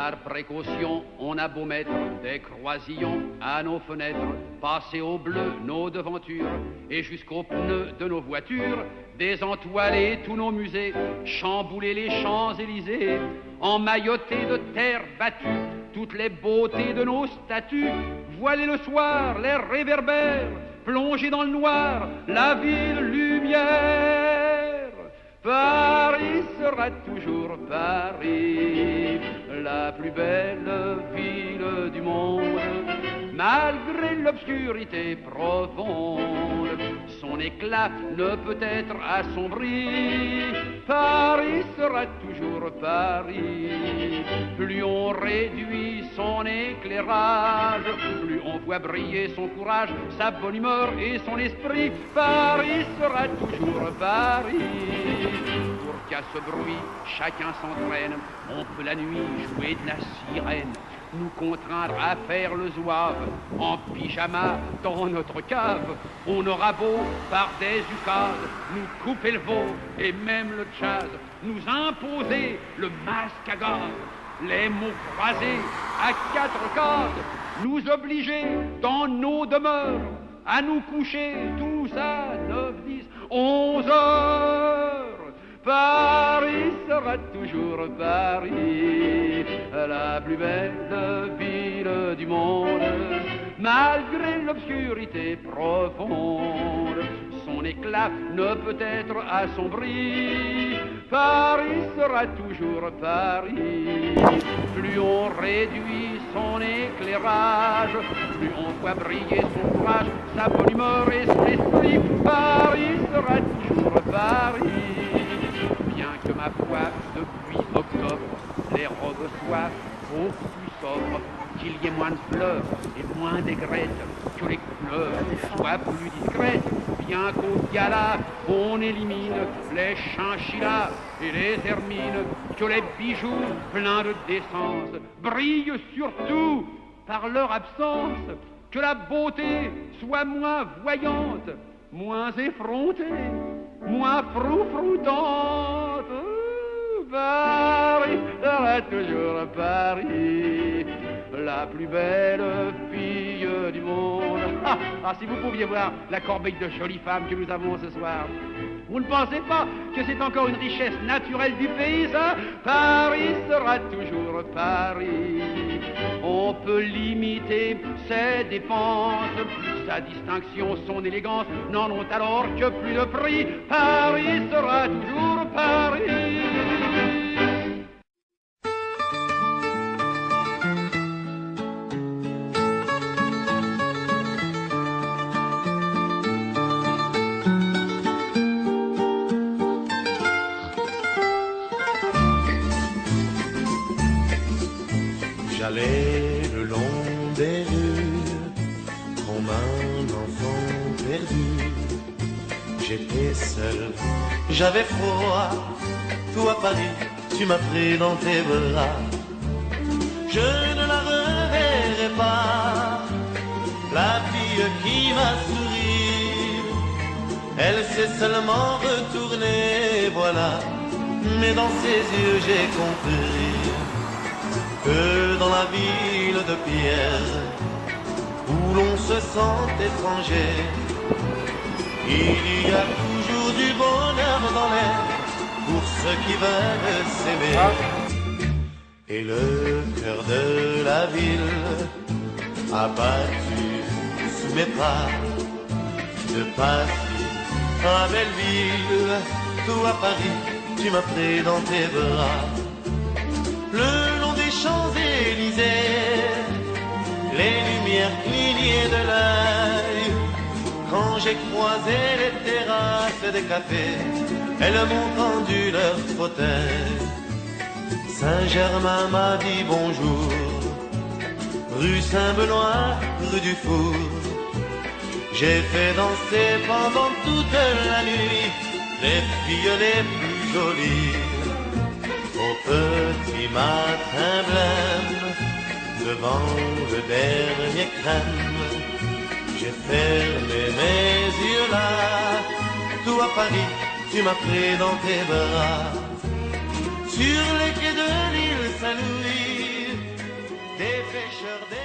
Par précaution, on a beau mettre des croisillons à nos fenêtres, passer au bleu nos devantures et jusqu'aux pneus de nos voitures, désentoiler tous nos musées, chambouler les Champs-Élysées, emmailloter de terre battue toutes les beautés de nos statues, voiler le soir les réverbères, plonger dans le noir la ville lumière. Paris sera toujours Paris, la plus belle ville du monde, malgré l'obscurité profonde, son éclat ne peut être assombri. Paris sera toujours Paris, plus on réduit son éclairage, plus on voit briller son courage, sa bonne humeur et son esprit. Paris sera toujours Paris. Pour qu'à ce bruit, chacun s'entraîne, on peut la nuit jouer de la sirène, nous contraindre à faire le zouave, en pyjama dans notre cave. On aura beau, par des ukase, nous couper le veau et même le jazz, nous imposer le masque à gaz, les mots croisés à quatre cases, nous obliger dans nos demeures à nous coucher tous à 9, 10, 11 heures. Paris sera toujours Paris, la plus belle ville du monde, malgré l'obscurité profonde, son éclat ne peut être assombri. Paris sera toujours Paris, plus on réduit son éclairage, plus on voit briller son courage, sa bonne humeur et son esprit. Paris sera toujours Paris. Bien que ma foi, depuis octobre, les robes soient beaucoup plus sobres, qu'il y ait moins de fleurs et moins d'aigrettes, que les couleurs soient plus discrètes, bien qu'au gala, on élimine les chinchillas et les hermines, que les bijoux pleins de décence brillent surtout par leur absence, que la beauté soit moins voyante, moins effrontée, moins froufroutante. Paris sera toujours Paris, la plus belle fille du monde. Si vous pouviez voir la corbeille de jolies femmes que nous avons ce soir. Vous ne pensez pas que c'est encore une richesse naturelle du pays, ça? Paris sera toujours Paris. On peut limiter ses dépenses, sa distinction, son élégance n'en ont alors que plus de prix. Paris sera toujours Paris. J'allais le long des rues comme un enfant perdu. J'étais seul, j'avais froid. Toi Paris, tu m'as pris dans tes bras. Je ne la reverrai pas, la fille qui m'a souri. Elle s'est seulement retournée, voilà. Mais dans ses yeux j'ai compris que dans la ville de pierre, où l'on se sent étranger, il y a toujours du bonheur dans l'air pour ceux qui veulent s'aimer. Et le cœur de la ville a battu sous mes pas de Passy à Belleville. Toi Paris, tu m'as pris dans tes bras. Le long des Champs-Élysées, les lumières clignaient de l'œil. Quand j'ai croisé les terrasses des cafés, elles m'ont tendu leur fauteuil. Saint-Germain m'a dit bonjour, rue Saint-Benoît, rue du Four. J'ai fait danser pendant toute la nuit les filles les plus jolies. Au petit matin blême, devant le dernier crème, j'ai fermé mes yeux là. Toi Paris, tu m'as pris dans tes bras. Sur les quais de l'île Saint-Louis, pêcheurs